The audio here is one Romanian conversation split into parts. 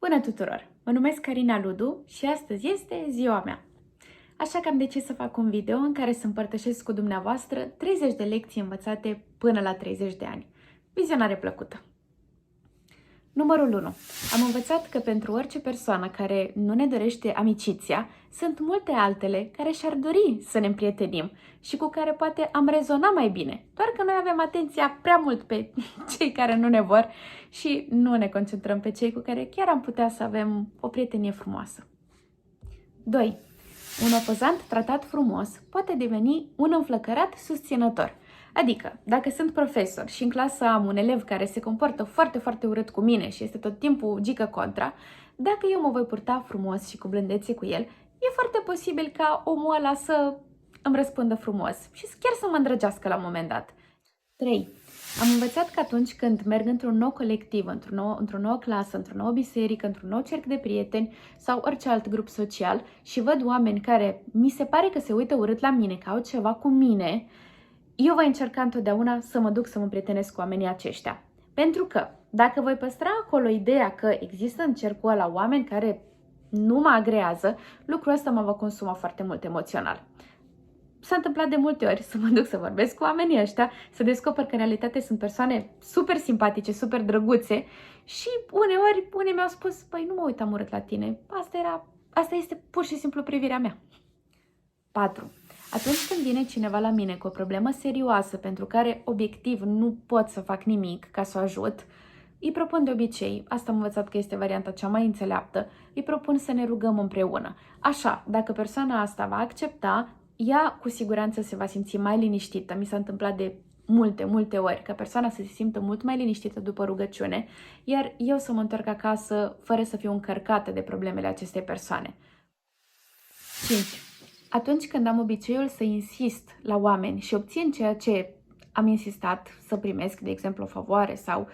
Bună tuturor! Mă numesc Carina Ludu și astăzi este ziua mea. Așa că am decis să fac un video în care să împărtășesc cu dumneavoastră 30 de lecții învățate până la 30 de ani. Vizionare plăcută! Numărul 1. Am învățat că pentru orice persoană care nu ne dorește amiciția, sunt multe altele care și-ar dori să ne împrietenim și cu care poate am rezona mai bine, doar că noi avem atenția prea mult pe cei care nu ne vor și nu ne concentrăm pe cei cu care chiar am putea să avem o prietenie frumoasă. 2. Un opozant tratat frumos poate deveni un înflăcărat susținător. Adică, dacă sunt profesor și în clasă am un elev care se comportă foarte, foarte urât cu mine și este tot timpul gică contra, dacă eu mă voi purta frumos și cu blândețe cu el, e foarte posibil ca omul ăla să îmi răspundă frumos și chiar să mă îndrăgească la un moment dat. 3. Am învățat că atunci când merg într-un nou colectiv, într-o nouă clasă, într-o nouă biserică, într-un nou cerc de prieteni sau orice alt grup social și văd oameni care mi se pare că se uită urât la mine, că au ceva cu mine, eu voi încerca întotdeauna să mă duc să mă împrietenesc cu oamenii aceștia. Pentru că dacă voi păstra acolo ideea că există în cercul ăla oameni care nu mă agrează, lucrul ăsta mă va consuma foarte mult emoțional. S-a întâmplat de multe ori să mă duc să vorbesc cu oamenii ăștia, să descoper că în realitate sunt persoane super simpatice, super drăguțe și uneori unii mi-au spus, păi nu mă uitam urât la tine, asta este pur și simplu privirea mea. 4. Atunci când vine cineva la mine cu o problemă serioasă pentru care obiectiv nu pot să fac nimic ca să o ajut, îi propun de obicei, asta am învățat că este varianta cea mai înțeleaptă, îi propun să ne rugăm împreună. Așa, dacă persoana asta va accepta, ea cu siguranță se va simți mai liniștită. Mi s-a întâmplat de multe ori ca persoana să se simtă mult mai liniștită după rugăciune, iar eu să mă întorc acasă fără să fiu încărcată de problemele acestei persoane. 5. Atunci când am obiceiul să insist la oameni și obțin ceea ce am insistat să primesc, de exemplu, o favoare sau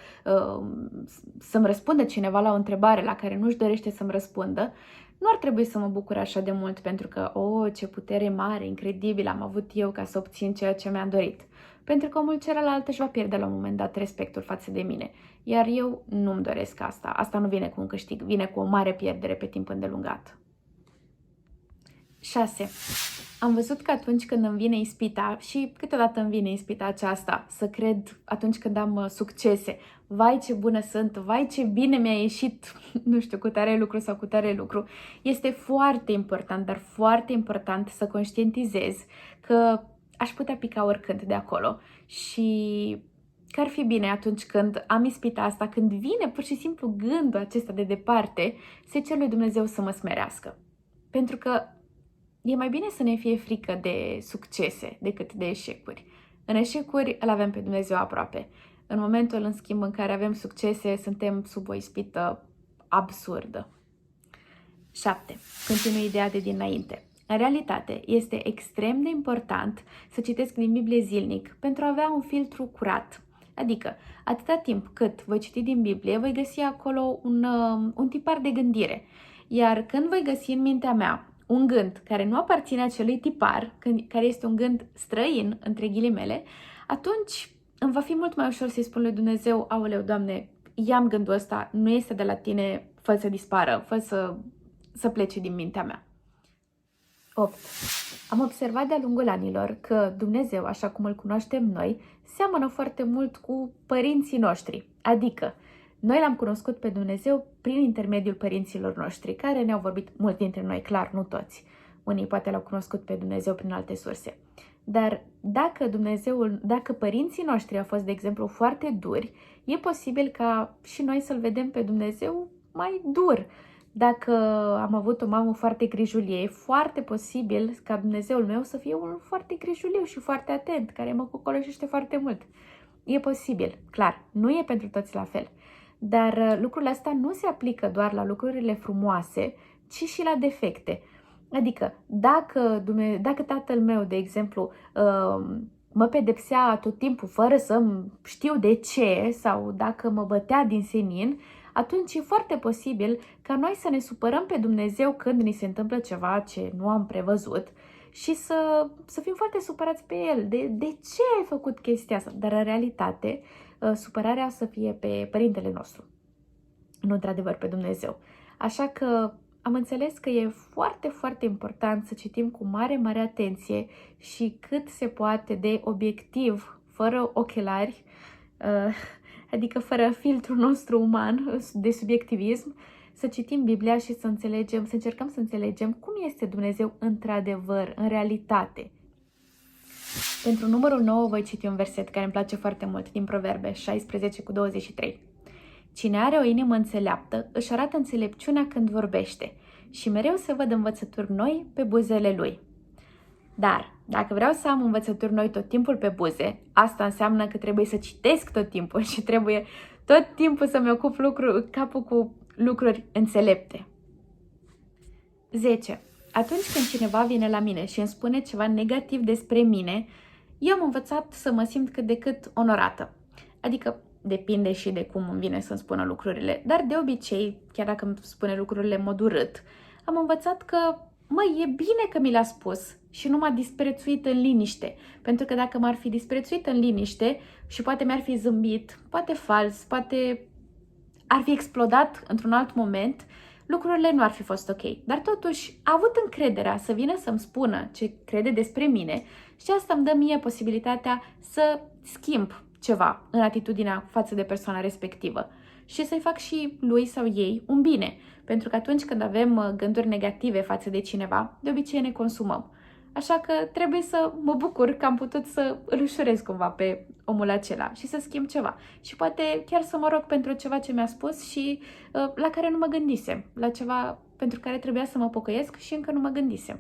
să-mi răspundă cineva la o întrebare la care nu-și dorește să-mi răspundă, nu ar trebui să mă bucur așa de mult pentru că, ce putere mare, incredibil am avut eu ca să obțin ceea ce mi-am dorit. Pentru că omul celălalt își va pierde la un moment dat respectul față de mine. Iar eu nu-mi doresc asta. Asta nu vine cu un câștig, vine cu o mare pierdere pe timp îndelungat. 6. Am văzut că atunci când îmi vine ispita, și câteodată îmi vine ispita aceasta, să cred atunci când am succese, vai ce bună sunt, vai ce bine mi-a ieșit, nu știu, cu tare lucru sau cu tare lucru, este foarte important, dar foarte important să conștientizez că aș putea pica oricând de acolo și că ar fi bine atunci când am ispita asta, când vine pur și simplu gândul acesta de departe, să-i cer lui Dumnezeu să mă smerească. Pentru că e mai bine să ne fie frică de succese decât de eșecuri. În eșecuri îl avem pe Dumnezeu aproape. În momentul, în schimb, în care avem succese, suntem sub o ispită absurdă. 7. Continui ideea de dinainte. În realitate, este extrem de important să citesc din Biblie zilnic pentru a avea un filtru curat. Adică, atâta timp cât voi citi din Biblie, voi găsi acolo un tipar de gândire. Iar când voi găsi în mintea mea un gând care nu aparține acelui tipar, care este un gând străin, între ghilimele, atunci îmi va fi mult mai ușor să-i spun lui Dumnezeu, aoleu, Doamne, ia-mi gândul ăsta, nu este de la tine, fă să dispară, fă să plece din mintea mea. 8. Am observat de-a lungul anilor că Dumnezeu, așa cum îl cunoaștem noi, seamănă foarte mult cu părinții noștri, adică noi l-am cunoscut pe Dumnezeu prin intermediul părinților noștri, care ne-au vorbit mult dintre noi, clar, nu toți. Unii poate l-au cunoscut pe Dumnezeu prin alte surse. Dar dacă părinții noștri au fost, de exemplu, foarte duri, e posibil ca și noi să-L vedem pe Dumnezeu mai dur. Dacă am avut o mamă foarte grijulie, e foarte posibil ca Dumnezeul meu să fie unul foarte grijuliu și foarte atent, care mă cocoloșește foarte mult. E posibil, clar, nu e pentru toți la fel. Dar lucrul ăsta nu se aplică doar la lucrurile frumoase, ci și la defecte. Adică, dacă tatăl meu, de exemplu, mă pedepsea tot timpul fără să știu de ce sau dacă mă bătea din senin, atunci e foarte posibil ca noi să ne supărăm pe Dumnezeu când ni se întâmplă ceva ce nu am prevăzut și să fim foarte supărați pe El. De ce ai făcut chestia asta? Dar în realitate, supărarea să fie pe Părintele nostru, nu într-adevăr pe Dumnezeu. Așa că am înțeles că e foarte, foarte important să citim cu mare, mare atenție și cât se poate de obiectiv, fără ochelari, adică fără filtrul nostru uman de subiectivism, să citim Biblia și să încercăm să înțelegem cum este Dumnezeu într-adevăr, în realitate. Pentru numărul 9 voi citi un verset care îmi place foarte mult, din Proverbe 16:23. Cine are o inimă înțeleaptă își arată înțelepciunea când vorbește și mereu se văd învățături noi pe buzele lui. Dar, dacă vreau să am învățături noi tot timpul pe buze, asta înseamnă că trebuie să citesc tot timpul și trebuie tot timpul să-mi ocup capul cu lucruri înțelepte. 10. Atunci când cineva vine la mine și îmi spune ceva negativ despre mine, eu am învățat să mă simt cât de cât onorată. Adică depinde și de cum îmi vine să-mi spună lucrurile, dar de obicei, chiar dacă îmi spune lucrurile în mod urât, am învățat că, măi, e bine că mi l-a spus și nu m-a disprețuit în liniște. Pentru că dacă m-ar fi disprețuit în liniște și poate mi-ar fi zâmbit, poate fals, poate ar fi explodat într-un alt moment, lucrurile nu ar fi fost ok. Dar totuși a avut încrederea să vină să-mi spună ce crede despre mine și asta îmi dă mie posibilitatea să schimb ceva în atitudinea față de persoana respectivă și să-i fac și lui sau ei un bine. Pentru că atunci când avem gânduri negative față de cineva, de obicei ne consumăm. Așa că trebuie să mă bucur că am putut să îl ușurez cumva pe omul acela și să schimb ceva. Și poate chiar să mă rog pentru ceva ce mi-a spus și la care nu mă gândisem, la ceva pentru care trebuia să mă pocăiesc și încă nu mă gândisem.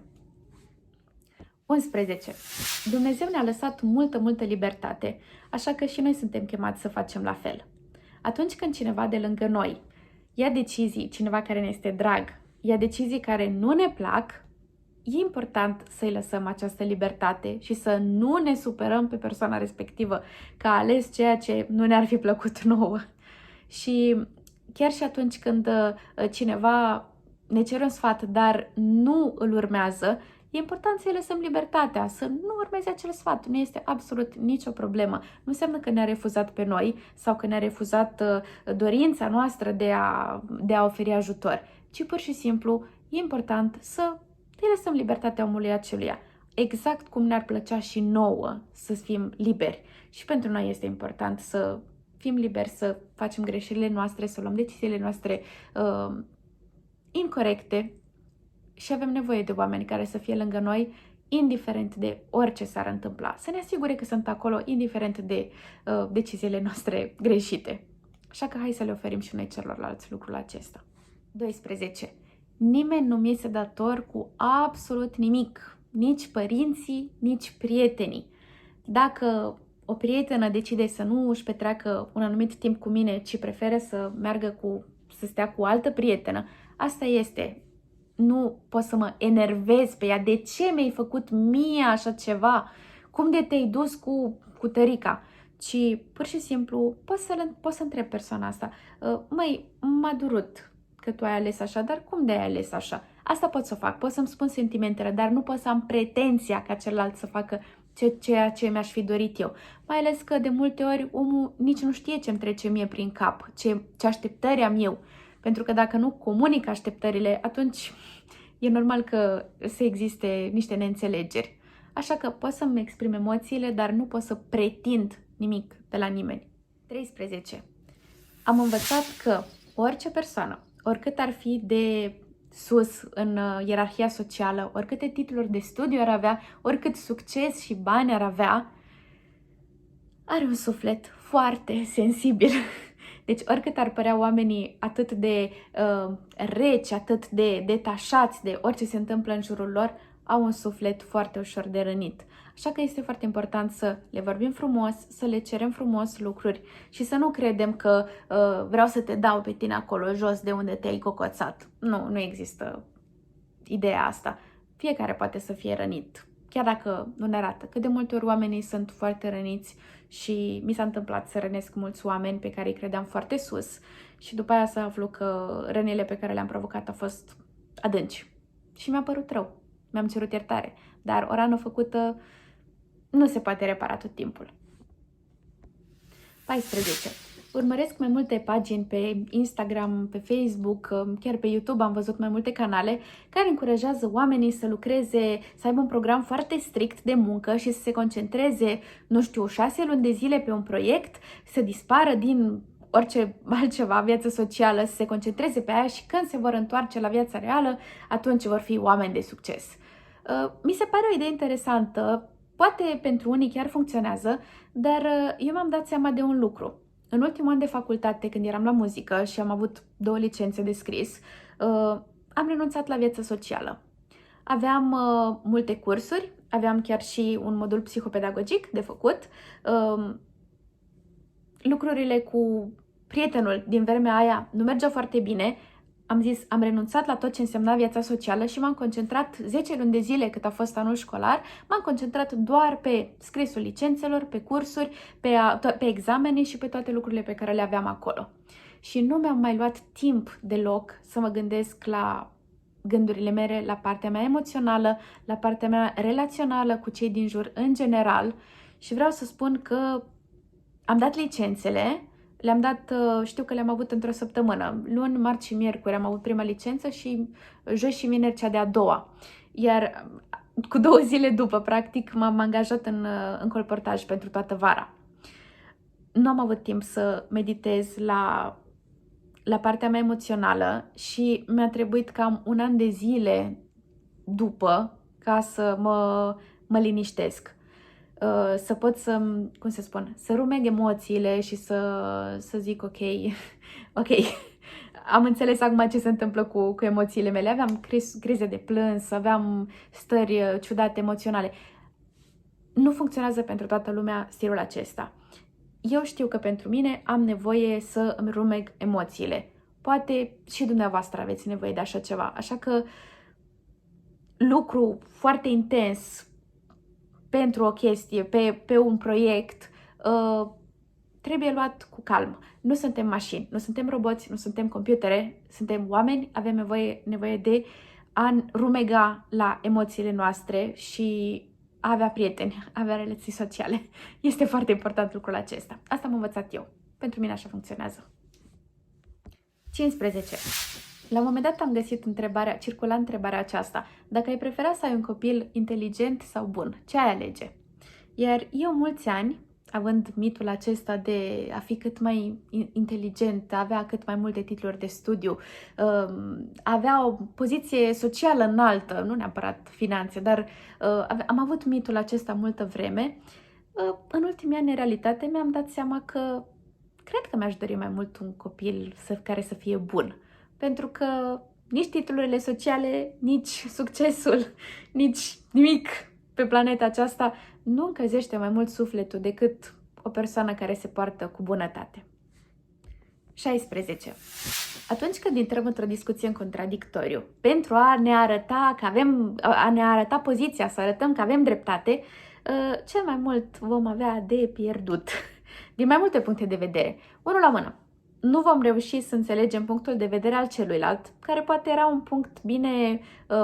11. Dumnezeu ne-a lăsat multă, multă libertate, așa că și noi suntem chemați să facem la fel. Atunci când cineva de lângă noi ia decizii, cineva care ne este drag, ia decizii care nu ne plac, e important să-i lăsăm această libertate și să nu ne supărăm pe persoana respectivă că a ales ceea ce nu ne-ar fi plăcut nouă. Și chiar și atunci când cineva ne cere un sfat, dar nu îl urmează, e important să-i lăsăm libertatea, să nu urmeze acel sfat. Nu este absolut nicio problemă. Nu înseamnă că ne-a refuzat pe noi sau că ne-a refuzat dorința noastră de a oferi ajutor, ci pur și simplu e important să îi lăsăm libertatea omului aceluia. Exact cum ne-ar plăcea și nouă să fim liberi. Și pentru noi este important să fim liberi, să facem greșelile noastre, să luăm deciziile noastre incorecte și avem nevoie de oameni care să fie lângă noi, indiferent de orice s-ar întâmpla. Să ne asigure că sunt acolo, indiferent de deciziile noastre greșite. Așa că hai să le oferim și noi celorlalți lucrul acesta. 12. Nimeni nu mi este dator cu absolut nimic, nici părinții, nici prietenii. Dacă o prietenă decide să nu își petreacă un anumit timp cu mine, ci preferă să stea cu o altă prietenă, asta este. Nu pot să mă enervez pe ea. De ce mi-ai făcut mie așa ceva? Cum de te-ai dus cu tărica? Ci pur și simplu pot să întreb persoana asta. Măi, m-a durut că tu ai ales așa, dar cum de ai ales așa? Asta pot să fac, pot să-mi spun sentimentele, dar nu pot să am pretenția ca celălalt să facă ceea ce mi-aș fi dorit eu. Mai ales că de multe ori omul nici nu știe ce-mi trece mie prin cap, ce așteptări am eu. Pentru că dacă nu comunic așteptările, atunci e normal că să existe niște neînțelegeri. Așa că pot să-mi exprim emoțiile, dar nu pot să pretind nimic de la nimeni. 13. Am învățat că orice persoană, oricât ar fi de sus în ierarhia socială, oricâte titluri de studiu ar avea, oricât succes și bani ar avea, are un suflet foarte sensibil. Deci oricât ar părea oamenii atât de reci, atât de detașați de orice se întâmplă în jurul lor, au un suflet foarte ușor de rănit. Așa că este foarte important să le vorbim frumos, să le cerem frumos lucruri și să nu credem că vreau să te dau pe tine acolo jos de unde te-ai cocoțat. Nu există ideea asta. Fiecare poate să fie rănit, chiar dacă nu ne arată. Că de multe ori oamenii sunt foarte răniți și mi s-a întâmplat să rănesc mulți oameni pe care îi credeam foarte sus și după aia să aflu că rănile pe care le-am provocat au fost adânci. Și mi-a părut rău. Mi-am cerut iertare. Dar o rană făcută nu se poate repara tot timpul. 14. Urmăresc mai multe pagini pe Instagram, pe Facebook, chiar pe YouTube am văzut mai multe canale care încurajează oamenii să lucreze, să aibă un program foarte strict de muncă și să se concentreze, nu știu, 6 luni de zile pe un proiect, să dispară din orice altceva, viață socială, să se concentreze pe aia și când se vor întoarce la viața reală, atunci vor fi oameni de succes. Mi se pare o idee interesantă, poate pentru unii chiar funcționează, dar eu m-am dat seama de un lucru. În ultimul an de facultate, când eram la muzică și am avut 2 licențe de scris, am renunțat la viața socială. Aveam multe cursuri, aveam chiar și un modul psihopedagogic de făcut. Lucrurile cu prietenul din vremea aia nu mergeau foarte bine. Am zis, am renunțat la tot ce însemna viața socială și m-am concentrat 10 luni de zile cât a fost anul școlar, m-am concentrat doar pe scrisul licențelor, pe cursuri, pe examene și pe toate lucrurile pe care le aveam acolo. Și nu mi-am mai luat timp deloc să mă gândesc la gândurile mele, la partea mea emoțională, la partea mea relațională cu cei din jur în general. Și vreau să spun că am dat licențele, le-am dat, știu că le-am avut într-o săptămână. Luni, marți și miercuri am avut prima licență și joi și vineri cea de-a doua. Iar cu 2 zile după, practic, m-am angajat în colportaj pentru toată vara. Nu am avut timp să meditez la partea mea emoțională și mi-a trebuit cam 1 an de zile după ca să mă liniștesc. Să pot să rumeg emoțiile și să zic ok, am înțeles acum ce se întâmplă cu emoțiile mele. Aveam crize de plâns, aveam stări ciudate emoționale. Nu funcționează pentru toată lumea stilul acesta. Eu știu că pentru mine am nevoie să îmi rumeg emoțiile. Poate și dumneavoastră aveți nevoie de așa ceva. Așa că lucru foarte intens pentru o chestie, pe un proiect, trebuie luat cu calm. Nu suntem mașini, nu suntem roboți, nu suntem computere, suntem oameni, avem nevoie de a rumega la emoțiile noastre și a avea prieteni, a avea relații sociale. Este foarte important lucrul acesta. Asta am învățat eu. Pentru mine așa funcționează. 15. La un moment dat am găsit circula întrebarea aceasta. Dacă ai prefera să ai un copil inteligent sau bun, ce ai alege? Iar eu mulți ani, având mitul acesta de a fi cât mai inteligent, a avea cât mai multe titluri de studiu, avea o poziție socială înaltă, nu neapărat finanțe, dar am avut mitul acesta multă vreme. În ultimii ani, în realitate, mi-am dat seama că cred că mi-aș dori mai mult un copil care să fie bun. Pentru că nici titlurile sociale, nici succesul, nici nimic pe planeta aceasta nu încălzește mai mult sufletul decât o persoană care se poartă cu bunătate. 16. Atunci când intrăm într-o discuție în contradictoriu, pentru a ne arăta poziția, să arătăm că avem dreptate, cel mai mult vom avea de pierdut. Din mai multe puncte de vedere. Unul la mână. Nu vom reuși să înțelegem punctul de vedere al celuilalt, care poate era un punct bine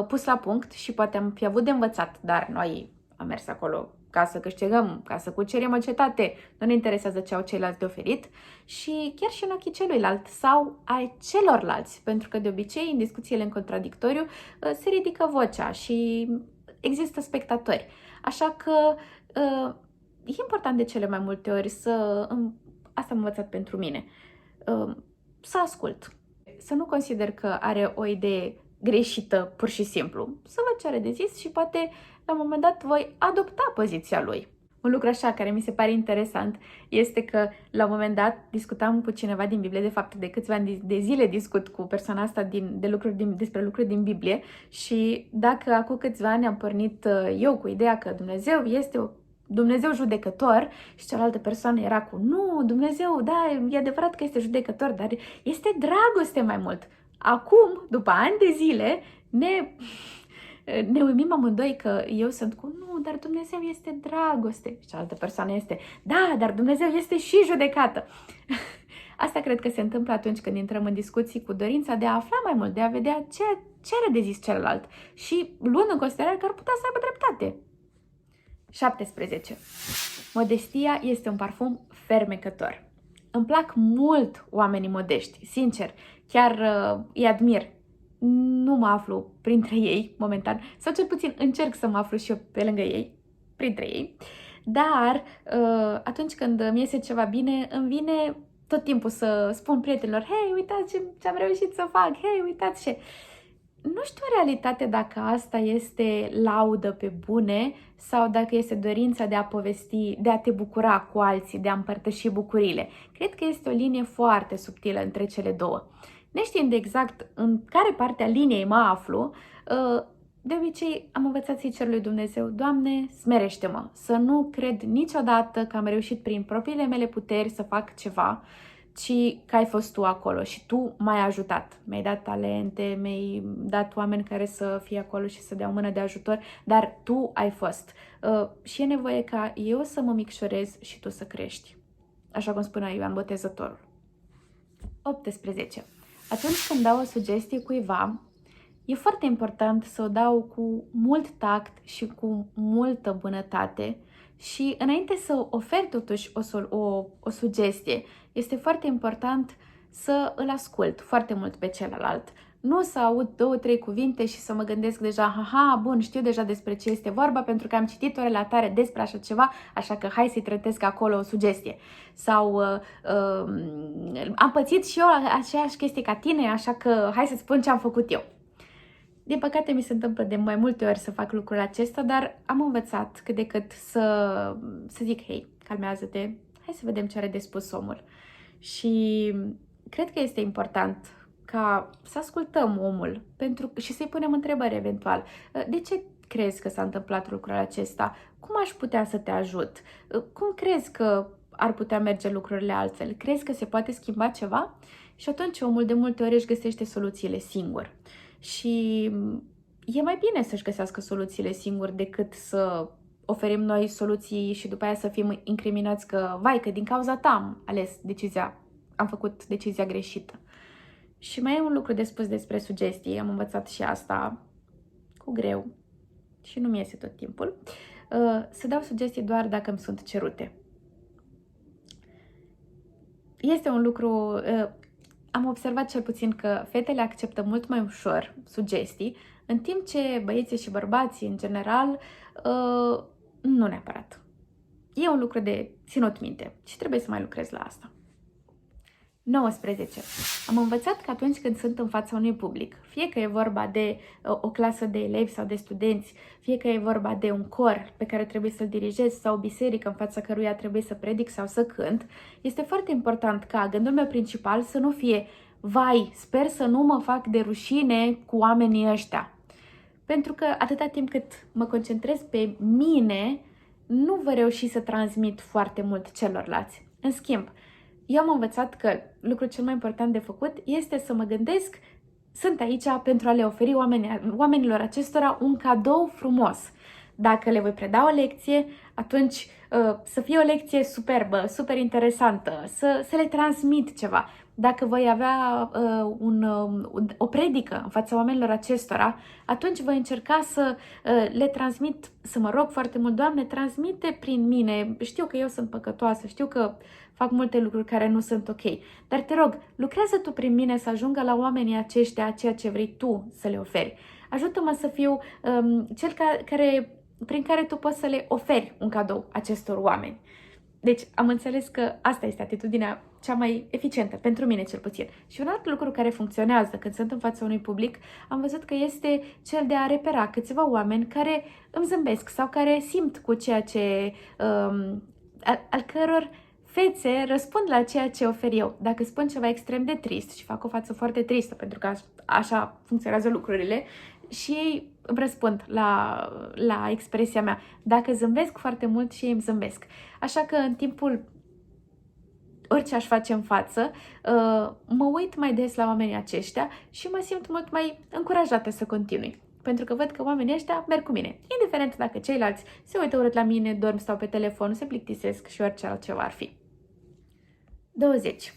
pus la punct și poate am fi avut de învățat, dar noi am mers acolo ca să câștigăm, ca să cucerim o cetate, nu ne interesează ce au ceilalți de oferit și chiar și în ochii celuilalt sau ai celorlalți, pentru că de obicei în discuțiile în contradictoriu se ridică vocea și există spectatori. Așa că e important de cele mai multe ori asta am învățat pentru mine, să ascult, să nu consider că are o idee greșită pur și simplu, să văd ce are de zis și poate la un moment dat voi adopta poziția lui. Un lucru așa care mi se pare interesant este că la un moment dat discutam cu cineva din Biblie, de fapt de câțiva ani de zile discut cu persoana asta despre lucruri din Biblie și dacă acum câțiva ani am pornit eu cu ideea că Dumnezeu este Dumnezeu judecător și cealaltă persoană era cu nu, Dumnezeu, da, e adevărat că este judecător, dar este dragoste mai mult. Acum, după ani de zile, ne uimim amândoi că eu sunt cu nu, dar Dumnezeu este dragoste. Și cealaltă persoană este da, dar Dumnezeu este și judecată. Asta cred că se întâmplă atunci când intrăm în discuții cu dorința de a afla mai mult, de a vedea ce are de zis celălalt și luând în considerare că ar putea să aibă dreptate. 17. Modestia este un parfum fermecător. îmi plac mult oamenii modești, sincer, chiar îi admir. Nu mă aflu printre ei momentan, sau cel puțin încerc să mă aflu și eu pe lângă ei, printre ei, dar atunci când mi iese ceva bine, îmi vine tot timpul să spun prietenilor: hei, uitați ce am reușit să fac, hei, uitați ce... Nu știu în realitate dacă asta este laudă pe bune sau dacă este dorința de a povesti, de a te bucura cu alții, de a împărtăși bucurile. Cred că este o linie foarte subtilă între cele două. Neștiind exact în care parte a liniei mă aflu, de obicei am învățat să-i cer lui Dumnezeu: Doamne, smerește-mă, să nu cred niciodată că am reușit prin propriile mele puteri să fac ceva, ci că ai fost Tu acolo și Tu m-ai ajutat. Mi-ai dat talente, mi-ai dat oameni care să fie acolo și să dea o mână de ajutor, dar Tu ai fost. Și e nevoie ca eu să mă micșorez și Tu să crești. Așa cum spunea Ioan Botezătorul. 18. Atunci când dau o sugestie cuiva, e foarte important să o dau cu mult tact și cu multă bunătate și înainte să ofer totuși o sugestie, este foarte important să îl ascult foarte mult pe celălalt. Nu să aud 2-3 cuvinte și să mă gândesc deja: haha, bun, știu deja despre ce este vorba pentru că am citit o relatare despre așa ceva, așa că hai să-i trătesc acolo o sugestie. Sau am pățit și eu aceeași chestie ca tine, așa că hai să-ți spun ce am făcut eu. Din păcate mi se întâmplă de mai multe ori să fac lucrul acesta, dar am învățat cât de cât să zic: hei, calmează-te, hai să vedem ce are de spus omul. Și cred că este important ca să ascultăm omul și să-i punem întrebări eventual. De ce crezi că s-a întâmplat lucrul acesta? Cum aș putea să te ajut? Cum crezi că ar putea merge lucrurile altfel? Crezi că se poate schimba ceva? Și atunci omul de multe ori își găsește soluțiile singur. Și e mai bine să-și găsească soluțiile singur decât să oferim noi soluții și după aia să fim incriminați că, vai, că din cauza ta am făcut decizia greșită. Și mai e un lucru de spus despre sugestii, am învățat și asta cu greu și nu mi iese tot timpul. Să dau sugestii doar dacă îmi sunt cerute. Este un lucru... Am observat cel puțin că fetele acceptă mult mai ușor sugestii, în timp ce băieții și bărbații, în general, nu neapărat. E un lucru de ținut minte și trebuie să mai lucrez la asta. 19. Am învățat că atunci când sunt în fața unui public, fie că e vorba de o clasă de elevi sau de studenți, fie că e vorba de un cor pe care trebuie să-l dirigez sau o biserică în fața căruia trebuie să predic sau să cânt, este foarte important ca gândul meu principal să nu fie: vai, sper să nu mă fac de rușine cu oamenii ăștia. Pentru că atâta timp cât mă concentrez pe mine, nu voi reuși să transmit foarte mult celorlalți. În schimb, eu am învățat că lucrul cel mai important de făcut este să mă gândesc: sunt aici pentru a le oferi oamenilor acestora un cadou frumos. Dacă le voi preda o lecție, atunci să fie o lecție superbă, super interesantă, să le transmit ceva. Dacă voi avea o predică în fața oamenilor acestora, atunci voi încerca să le transmit, să mă rog foarte mult: Doamne, transmite prin mine, știu că eu sunt păcătoasă, știu că fac multe lucruri care nu sunt ok, dar te rog, lucrează Tu prin mine să ajungă la oamenii aceștia ceea ce vrei Tu să le oferi. Ajută-mă să fiu cel prin care Tu poți să le oferi un cadou acestor oameni. Deci am înțeles că asta este atitudinea cea mai eficientă, pentru mine cel puțin. Și un alt lucru care funcționează când sunt în fața unui public, am văzut că este cel de a repera câțiva oameni care îmi zâmbesc sau care simt cu ceea ce... al căror fețe răspund la ceea ce ofer eu. Dacă spun ceva extrem de trist și fac o față foarte tristă, pentru că așa funcționează lucrurile, și ei îmi răspund la expresia mea. Dacă zâmbesc foarte mult, și ei îmi zâmbesc. Așa că în timpul orice aș face în față, mă uit mai des la oamenii aceștia și mă simt mult mai încurajată să continui. Pentru că văd că oamenii ăștia merg cu mine. Indiferent dacă ceilalți se uită urât la mine, dorm, stau pe telefon, se plictisesc și orice altceva ar fi. 20.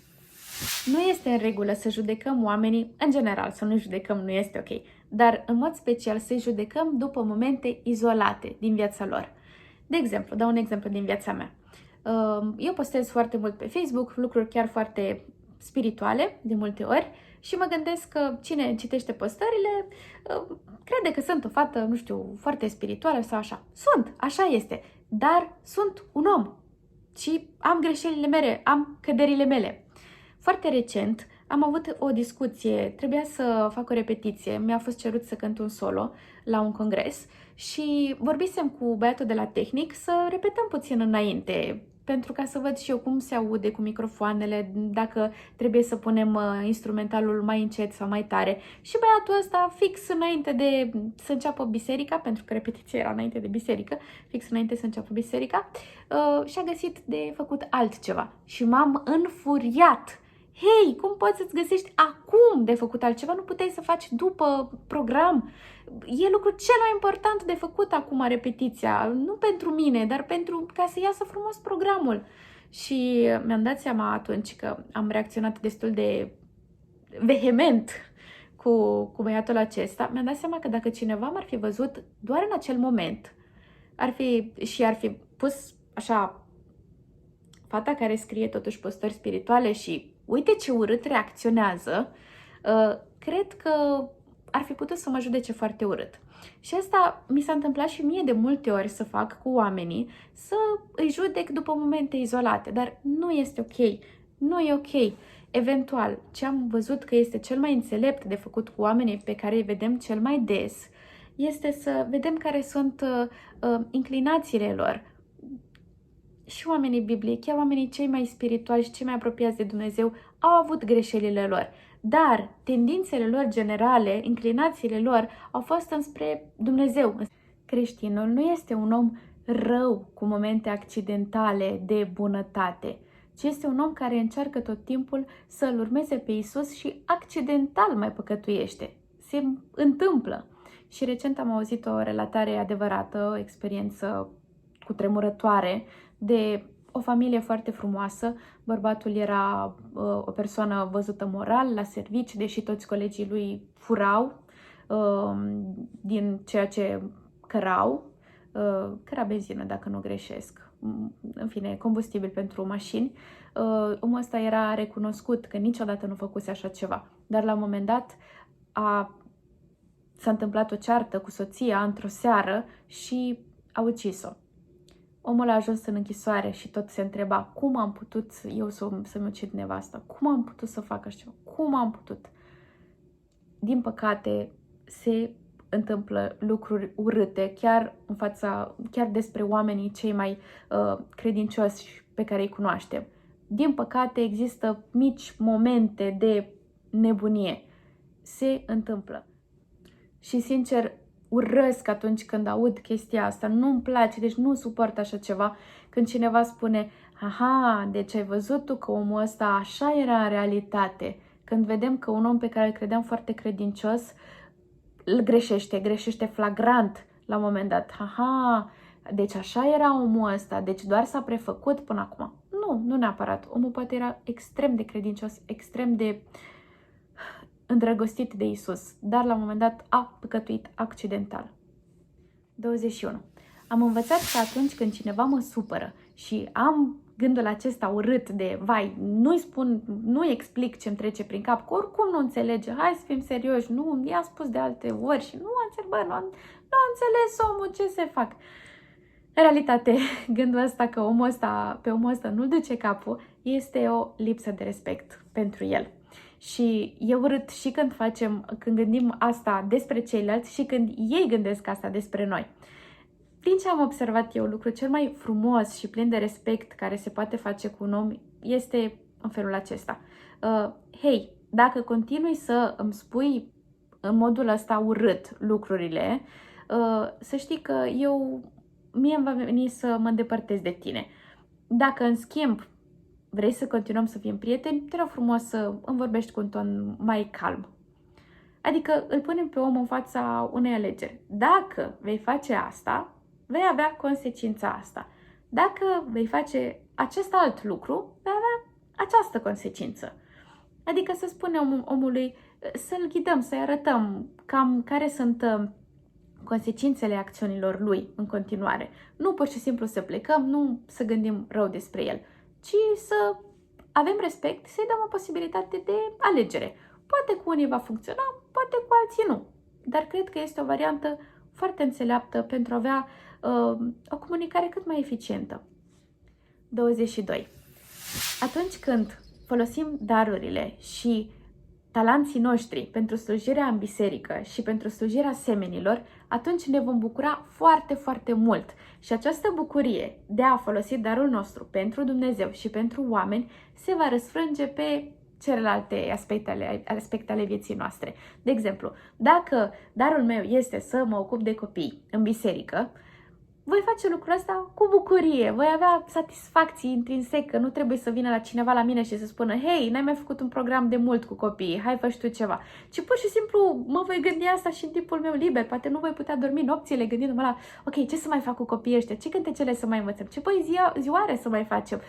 Nu este în regulă să judecăm oamenii, în general, să nu judecăm nu este ok, dar în mod special să-i judecăm după momente izolate din viața lor. De exemplu, dau un exemplu din viața mea. Eu postez foarte mult pe Facebook, lucruri chiar foarte spirituale, de multe ori, și mă gândesc că cine citește postările crede că sunt o fată, nu știu, foarte spirituală sau așa. Sunt, așa este, dar sunt un om și am greșelile mele, am căderile mele. Foarte recent am avut o discuție, trebuia să fac o repetiție, mi-a fost cerut să cânt un solo la un congres și vorbisem cu băiatul de la tehnic să repetăm puțin înainte, pentru ca să văd și eu cum se aude cu microfoanele, dacă trebuie să punem instrumentalul mai încet sau mai tare. Și băiatul ăsta, fix înainte de să înceapă biserica, pentru că repetiția era înainte de biserică, fix înainte să înceapă biserica, și-a găsit de făcut altceva. Și m-am înfuriat. Hei, cum poți să-ți găsești acum de făcut altceva? Nu puteai să faci după program? E lucrul cel mai important de făcut acum, repetiția. Nu pentru mine, dar pentru ca să iasă frumos programul. Și mi-am dat seama atunci că am reacționat destul de vehement cu băiatul acesta. Mi-am dat seama că dacă cineva m-ar fi văzut doar în acel moment ar fi pus așa fata care scrie totuși postări spirituale și uite ce urât reacționează, cred că ar fi putut să mă judece foarte urât. Și asta mi s-a întâmplat și mie de multe ori să fac cu oamenii, să îi judec după momente izolate, dar nu este ok, nu e ok. Eventual, ce am văzut că este cel mai înțelept de făcut cu oamenii pe care îi vedem cel mai des, este să vedem care sunt inclinațiile lor. Și oamenii biblici, chiar oamenii cei mai spirituali și cei mai apropiați de Dumnezeu au avut greșelile lor. Dar tendințele lor generale, inclinațiile lor au fost înspre Dumnezeu. Creștinul nu este un om rău cu momente accidentale de bunătate, ci este un om care încearcă tot timpul să-L urmeze pe Isus și accidental mai păcătuiește. Se întâmplă. Și recent am auzit o relatare adevărată, o experiență cutremurătoare de o familie foarte frumoasă. Bărbatul era o persoană văzută moral la servici, deși toți colegii lui furau din ceea ce cărau. Căra benzină, dacă nu greșesc. În fine, combustibil pentru mașini. Omul ăsta era recunoscut că niciodată nu făcuse așa ceva. Dar la un moment dat s-a întâmplat o ceartă cu soția într-o seară și a ucis-o. Omul a ajuns în închisoare și tot se întreba cum am putut eu să-mi ucid nevasta, cum am putut să fac așa ceva, cum am putut. Din păcate se întâmplă lucruri urâte chiar despre oamenii cei mai credincioși pe care îi cunoaștem. Din păcate există mici momente de nebunie. Se întâmplă. Și sincer, urăsc atunci când aud chestia asta, nu-mi place, deci nu suport așa ceva. Când cineva spune, aha, deci ai văzut tu că omul ăsta așa era în realitate. Când vedem că un om pe care îl credeam foarte credincios, îl greșește flagrant la un moment dat. Aha, deci așa era omul ăsta, deci doar s-a prefăcut până acum. Nu neapărat. Omul poate era extrem de credincios, extrem de îndrăgostit de Isus, dar la un moment dat a păcătuit accidental. 21. Am învățat că atunci când cineva mă supără și am gândul acesta urât de, vai, nu-i spun, nu-i explic ce-mi trece prin cap, că oricum nu înțelege, hai să fim serioși, nu, i-am spus de alte ori și nu a înțeles omul ce se fac. În realitate, gândul ăsta că pe omul ăsta nu-l duce capul, este o lipsă de respect pentru el. Și e urât și când gândim asta despre ceilalți și când ei gândesc asta despre noi. Din ce am observat eu, lucrul cel mai frumos și plin de respect care se poate face cu un om este în felul acesta. Hei, dacă continui să îmi spui în modul ăsta urât lucrurile, să știi că mie îmi va veni să mă îndepărtez de tine. Dacă, în schimb, vrei să continuăm să fim prieteni, te rog frumos să îmi vorbești cu un ton mai calm. Adică îl punem pe om în fața unei alegeri. Dacă vei face asta, vei avea consecința asta. Dacă vei face acest alt lucru, vei avea această consecință. Adică să spunem omului, să-l ghidăm, să-i arătăm cam care sunt consecințele acțiunilor lui în continuare. Nu pur și simplu să plecăm, nu să gândim rău despre el, ci să avem respect, să-i dăm o posibilitate de alegere. Poate cu unii va funcționa, poate cu alții nu. Dar cred că este o variantă foarte înțeleaptă pentru a avea o comunicare cât mai eficientă. 22. Atunci când folosim darurile și talanții noștri pentru slujirea în biserică și pentru slujirea semenilor, atunci ne vom bucura foarte, foarte mult. Și această bucurie de a folosi darul nostru pentru Dumnezeu și pentru oameni se va răsfrânge pe celelalte aspecte ale vieții noastre. De exemplu, dacă darul meu este să mă ocup de copii în biserică, voi face lucrul ăsta cu bucurie, voi avea satisfacții intrinsecă, nu trebuie să vină la cineva la mine și să spună hei, n-ai mai făcut un program de mult cu copiii, hai fă și tu ceva. Ci pur și simplu mă voi gândi asta și în timpul meu liber, poate nu voi putea dormi nopțile gândindu-mă la ok, ce să mai fac cu copiii ăștia, ce cântecele să mai învățăm, ce zioare să mai facem.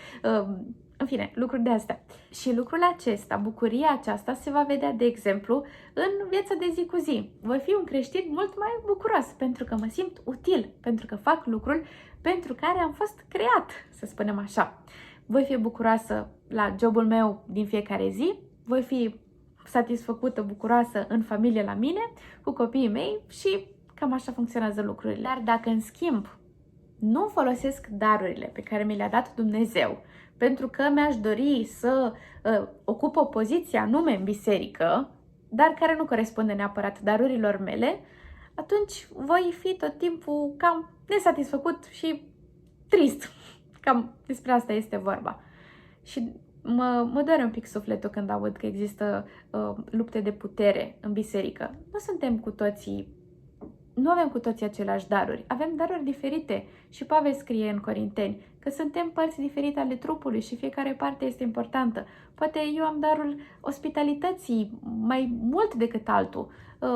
În fine, lucruri de astea. Și lucrul acesta, bucuria aceasta se va vedea, de exemplu, în viața de zi cu zi. Voi fi un creștin mult mai bucuros pentru că mă simt util, pentru că fac lucrul pentru care am fost creat, să spunem așa. Voi fi bucuroasă la jobul meu din fiecare zi, voi fi satisfăcută, bucuroasă în familie la mine, cu copiii mei și cam așa funcționează lucrurile. Dar dacă, în schimb, nu folosesc darurile pe care mi le-a dat Dumnezeu, pentru că mi-aș dori să ocup o poziție anume în biserică, dar care nu corespunde neapărat darurilor mele, atunci voi fi tot timpul cam nesatisfăcut și trist. Cam despre asta este vorba. Și mă doare un pic sufletul când aud că există lupte de putere în biserică. Nu avem cu toții aceleași daruri, avem daruri diferite și Pavel scrie în Corinteni că suntem părți diferite ale trupului și fiecare parte este importantă. Poate eu am darul ospitalității mai mult decât altul,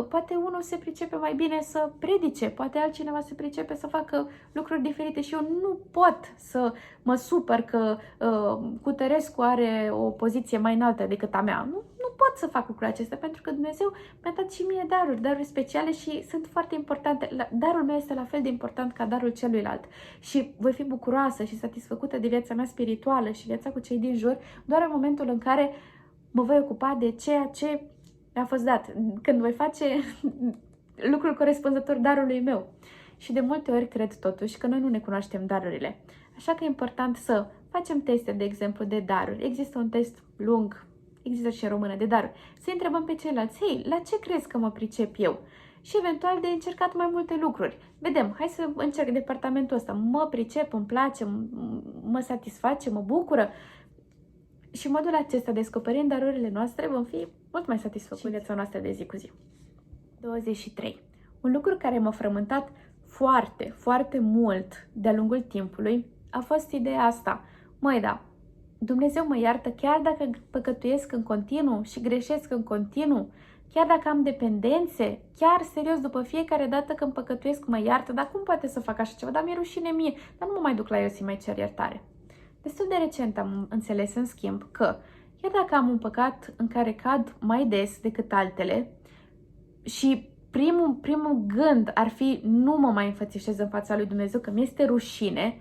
poate unul se pricepe mai bine să predice, poate altcineva se pricepe să facă lucruri diferite și eu nu pot să mă supăr că Cutărescu are o poziție mai înaltă decât a mea. Nu pot să fac lucrul acesta pentru că Dumnezeu mi-a dat și mie daruri speciale și sunt foarte importante. Darul meu este la fel de important ca darul celuilalt și voi fi bucuroasă și satisfăcută de viața mea spirituală și viața cu cei din jur doar în momentul în care mă voi ocupa de ceea ce mi-a fost dat, când voi face lucrul corespunzător darului meu. Și de multe ori cred totuși că noi nu ne cunoaștem darurile. Așa că e important să facem teste, de exemplu, de daruri. Există un test lung, există și în română, de daruri. Să întrebăm pe ceilalți, hei, la ce crezi că mă pricep eu? Și eventual de încercat mai multe lucruri. Vedem, hai să încerc departamentul ăsta. Mă pricep, îmi place, mă satisface, mă bucură. Și în modul acesta, descoperind darurile noastre, vom fi mult mai satisfăcuți în viața noastră de zi cu zi. 23. Un lucru care m-a frământat foarte, foarte mult de-a lungul timpului a fost ideea asta. Măi, da, Dumnezeu mă iartă chiar dacă păcătuiesc în continuu și greșesc în continuu, chiar dacă am dependențe, chiar serios, după fiecare dată când păcătuiesc mă iartă, dar cum poate să fac așa ceva? Dar mi-e rușine mie, dar nu mă mai duc la el să mai cer iertare. Destul de recent am înțeles, în schimb, că chiar dacă am un păcat în care cad mai des decât altele și primul gând ar fi nu mă mai înfățișez în fața lui Dumnezeu că mi-este rușine,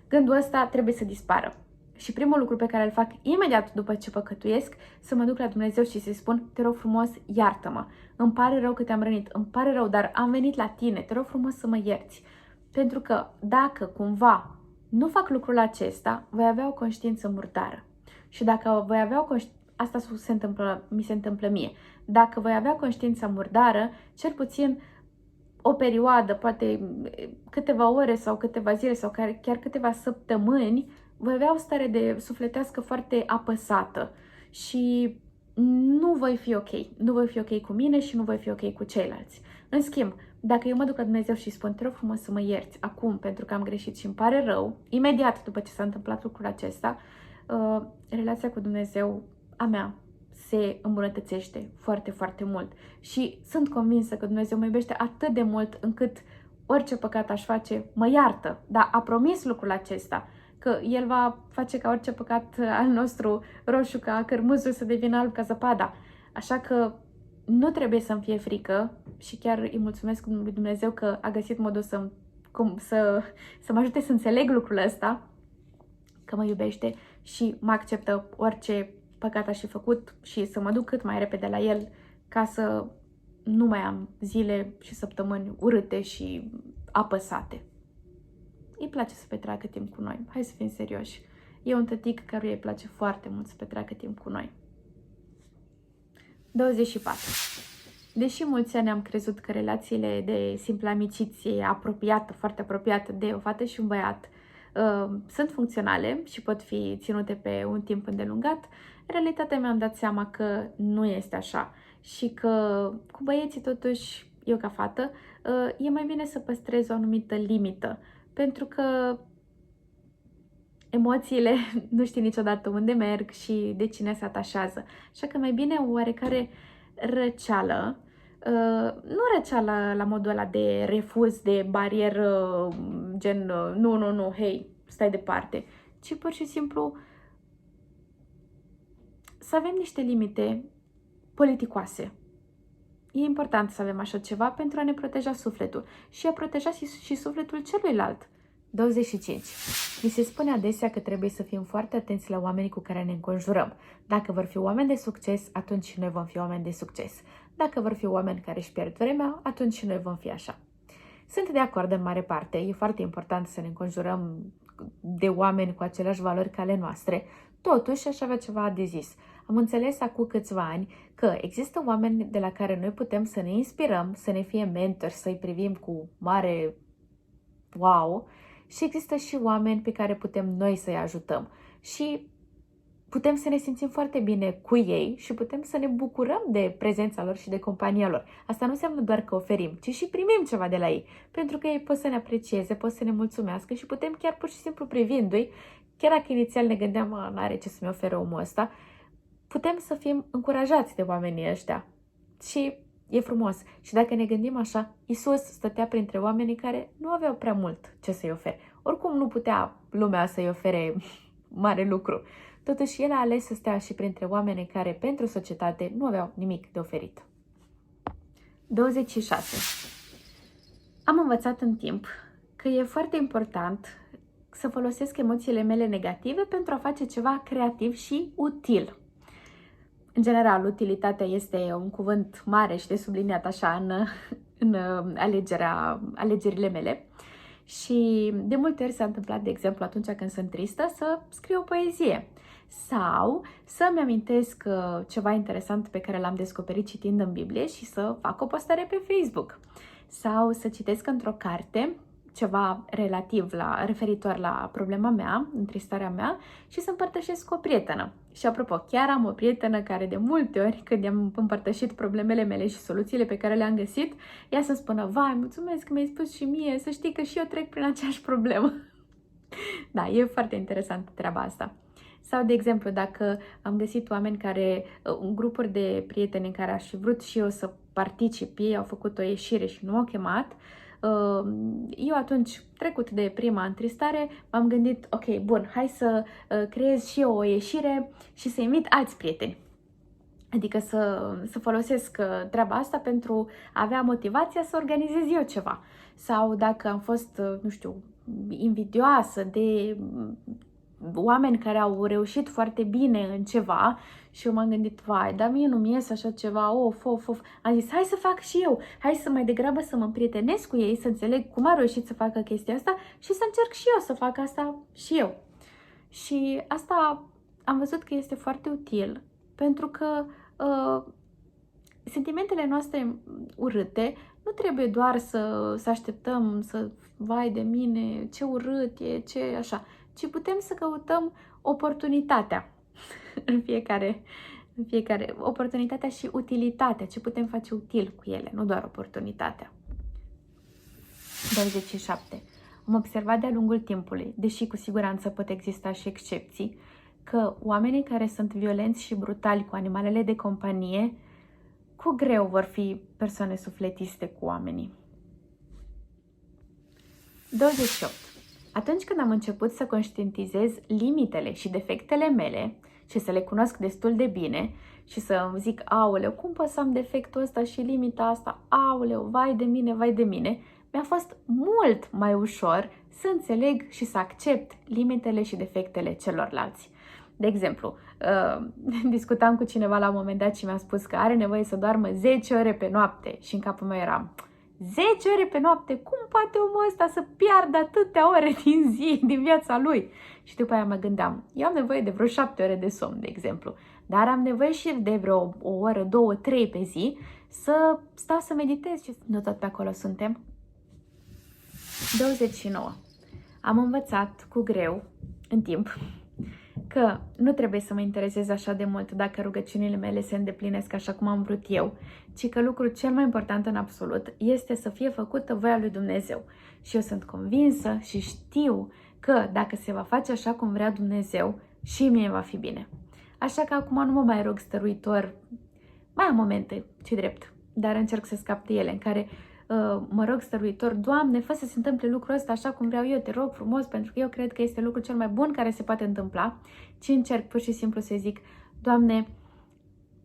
gândul ăsta trebuie să dispară. Și primul lucru pe care îl fac imediat după ce păcătuiesc, să mă duc la Dumnezeu și să-i spun, te rog frumos, iartă-mă. Îmi pare rău că te-am rănit, îmi pare rău, dar am venit la tine, te rog frumos să mă ierți. Pentru că dacă cumva nu fac lucrul acesta, voi avea o conștiință murdară. Și dacă voi avea o conștiință, asta mi se întâmplă mie. Dacă voi avea conștiința murdară, cel puțin o perioadă, poate câteva ore sau câteva zile sau chiar câteva săptămâni, voi avea o stare de sufletească foarte apăsată și nu voi fi ok. Nu voi fi ok cu mine și nu voi fi ok cu ceilalți. În schimb, dacă eu mă duc la Dumnezeu și spun, te rog frumos să mă ierți acum pentru că am greșit și îmi pare rău, imediat după ce s-a întâmplat lucrul acesta, relația cu Dumnezeu a mea se îmbunătățește foarte, foarte mult. Și sunt convinsă că Dumnezeu mă iubește atât de mult încât orice păcat aș face, mă iartă. Dar a promis lucrul acesta, că El va face ca orice păcat al nostru roșu ca cărmuzul să devină alb ca zăpada. Așa că nu trebuie să-mi fie frică și chiar îi mulțumesc lui Dumnezeu că a găsit modul să mă ajute să înțeleg lucrul ăsta, că mă iubește și mă acceptă orice păcat aș fi făcut și să mă duc cât mai repede la El ca să nu mai am zile și săptămâni urâte și apăsate. Îi place să petreacă timp cu noi. Hai să fim serioși. E un tătic căruia îi place foarte mult să petreacă timp cu noi. 24. Deși mulți ani am crezut că relațiile de simplă amiciție apropiată, foarte apropiată de o fată și un băiat sunt funcționale și pot fi ținute pe un timp îndelungat, în realitate mi-am dat seama că nu este așa și că cu băieții totuși, eu ca fată, e mai bine să păstrez o anumită limită, pentru că emoțiile nu știi niciodată unde merg și de cine se atașează. Așa că mai bine o oarecare răceală, nu răceală la modul ăla de refuz, de barieră, gen nu, hei, stai departe, ci pur și simplu să avem niște limite politicoase. E important să avem așa ceva pentru a ne proteja sufletul și a proteja și sufletul celuilalt. 25. Mi se spune adesea că trebuie să fim foarte atenți la oamenii cu care ne înconjurăm. Dacă vor fi oameni de succes, atunci și noi vom fi oameni de succes. Dacă vor fi oameni care își pierd vremea, atunci și noi vom fi așa. Sunt de acord în mare parte. E foarte important să ne înconjurăm de oameni cu aceleași valori ca ale noastre. Totuși, aș avea ceva de zis. Am înțeles acum câțiva ani că există oameni de la care noi putem să ne inspirăm, să ne fie mentori, să-i privim cu mare wow, și există și oameni pe care putem noi să-i ajutăm și putem să ne simțim foarte bine cu ei și putem să ne bucurăm de prezența lor și de compania lor. Asta nu înseamnă doar că oferim, ci și primim ceva de la ei, pentru că ei pot să ne aprecieze, pot să ne mulțumească și putem chiar pur și simplu privindu-i, chiar dacă inițial ne gândeam, n-are ce să-mi ofere omul ăsta, putem să fim încurajați de oamenii ăștia. Și e frumos. Și dacă ne gândim așa, Iisus stătea printre oamenii care nu aveau prea mult ce să-i ofere. Oricum nu putea lumea să-i ofere mare lucru. Totuși, el a ales să stea și printre oamenii care pentru societate nu aveau nimic de oferit. 26. Am învățat în timp că e foarte important să folosesc emoțiile mele negative pentru a face ceva creativ și util. În general, utilitatea este un cuvânt mare și de subliniat așa în alegerile mele. Și de multe ori s-a întâmplat, de exemplu, atunci când sunt tristă, să scriu o poezie sau să-mi amintesc ceva interesant pe care l-am descoperit citind în Biblie și să fac o postare pe Facebook sau să citesc într-o carte ceva referitor la problema mea, întristarea mea și să împărtășesc cu o prietenă. Și apropo, chiar am o prietenă care de multe ori, când i-am împărtășit problemele mele și soluțiile pe care le-am găsit, ea să spună, vai, mulțumesc că mi-ai spus și mie, să știi că și eu trec prin aceeași problemă. Da, e foarte interesantă treaba asta. Sau, de exemplu, dacă am găsit oameni grupuri de prieteni în care aș fi vrut și eu să particip, ei au făcut o ieșire și nu m-au chemat, eu atunci, trecut de prima întristare, m-am gândit, ok, bun, hai să creez și eu o ieșire și să invit alți prieteni. Adică să folosesc treaba asta pentru a avea motivația să organizez eu ceva. Sau dacă am fost, nu știu, invidioasă de oameni care au reușit foarte bine în ceva și eu m-am gândit, vai, dar mie nu-mi ies așa ceva, of. Am zis, hai să fac și eu, hai să mai degrabă să mă împrietenesc cu ei, să înțeleg cum au reușit să facă chestia asta și să încerc și eu să fac asta și eu. Și asta am văzut că este foarte util, pentru că sentimentele noastre urâte nu trebuie doar să așteptăm să, vai de mine, ce urât e, ce așa, ci putem să căutăm oportunitatea în fiecare oportunitatea și utilitatea, ce putem face util cu ele, nu doar oportunitatea. 27. Am observat de-a lungul timpului, deși cu siguranță pot exista și excepții, că oamenii care sunt violenți și brutali cu animalele de companie, cu greu vor fi persoane sufletiste cu oamenii. 28. Atunci când am început să conștientizez limitele și defectele mele și să le cunosc destul de bine și să îmi zic, aoleu, cum pot să am defectul ăsta și limita asta, aoleu, vai de mine, mi-a fost mult mai ușor să înțeleg și să accept limitele și defectele celorlalți. De exemplu, discutam cu cineva la un moment dat și mi-a spus că are nevoie să doarmă 10 ore pe noapte și în capul meu eram 10 ore pe noapte? Cum poate omul ăsta să piardă atâtea ore din zi, din viața lui? Și după aia mă gândeam, eu am nevoie de vreo 7 ore de somn, de exemplu, dar am nevoie și de vreo o oră, 2, 3 pe zi să stau să meditez și nu tot pe acolo suntem. 29. Am învățat cu greu, în timp, că nu trebuie să mă interesez așa de mult dacă rugăciunile mele se îndeplinesc așa cum am vrut eu, ci că lucrul cel mai important în absolut este să fie făcută voia lui Dumnezeu. Și eu sunt convinsă și știu că dacă se va face așa cum vrea Dumnezeu, și mie va fi bine. Așa că acum nu mă mai rog stăruitor, mai am momente, ce drept, dar încerc să scap de ele, în care mă rog stăruitor, Doamne, fă să se întâmple lucrul ăsta așa cum vreau eu, te rog frumos, pentru că eu cred că este lucrul cel mai bun care se poate întâmpla, ci încerc pur și simplu să zic, Doamne,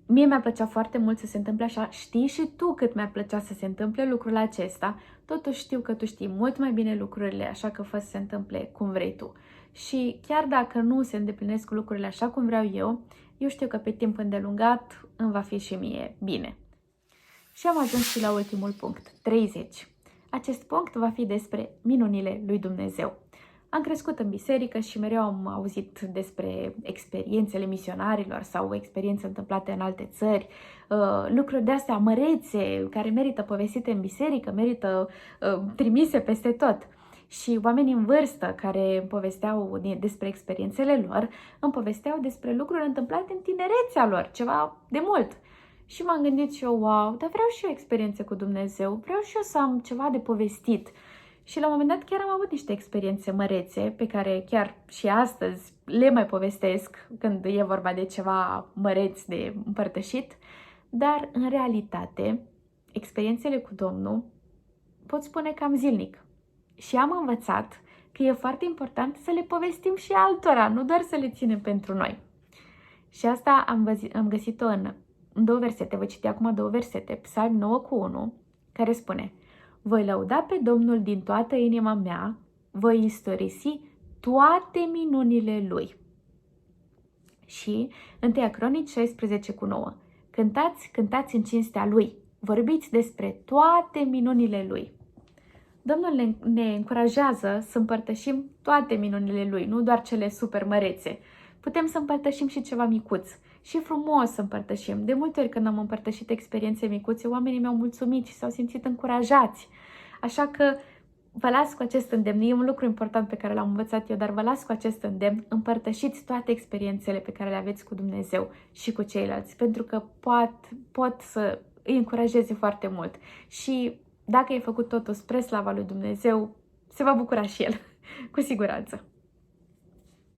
mie mi-a plăcea foarte mult să se întâmple așa, știi și tu cât mi-ar plăcea să se întâmple lucrul acesta, totuși știu că tu știi mult mai bine lucrurile, așa că fă să se întâmple cum vrei tu. Și chiar dacă nu se îndeplinesc lucrurile așa cum vreau eu știu că pe timp îndelungat îmi va fi și mie bine. Și am ajuns și la ultimul punct, 30. Acest punct va fi despre minunile lui Dumnezeu. Am crescut în biserică și mereu am auzit despre experiențele misionarilor sau experiențe întâmplate în alte țări, lucruri de-astea mărețe care merită povestite în biserică, merită trimise peste tot. Și oamenii în vârstă care îmi povesteau despre experiențele lor, îmi povesteau despre lucruri întâmplate în tinerețea lor, ceva de mult. Și m-am gândit și eu, wow, dar vreau și eu experiențe cu Dumnezeu, vreau și eu să am ceva de povestit. Și la un moment dat chiar am avut niște experiențe mărețe pe care chiar și astăzi le mai povestesc când e vorba de ceva măreț de împărtășit, dar în realitate experiențele cu Domnul pot spune cam zilnic. Și am învățat că e foarte important să le povestim și altora, nu doar să le ținem pentru noi. Și asta am găsit-o în două versete, voi citi acum două versete, Psalm 9:1, care spune: voi lăuda pe Domnul din toată inima mea, voi istorisi toate minunile Lui. Și 1 Cronici 16:9, cântați în cinstea Lui, vorbiți despre toate minunile Lui. Domnul ne încurajează să împărtășim toate minunile Lui, nu doar cele super mărețe. Putem să împărtășim și ceva micuț și frumos să împărtășim. De multe ori când am împărtășit experiențe micuțe, oamenii mi-au mulțumit și s-au simțit încurajați. Așa că vă las cu acest îndemn. E un lucru important pe care l-am învățat eu, dar vă las cu acest îndemn. Împărtășiți toate experiențele pe care le aveți cu Dumnezeu și cu ceilalți, pentru că pot să îi încurajeze foarte mult. Și dacă e făcut totul spre slava lui Dumnezeu, se va bucura și el, cu siguranță.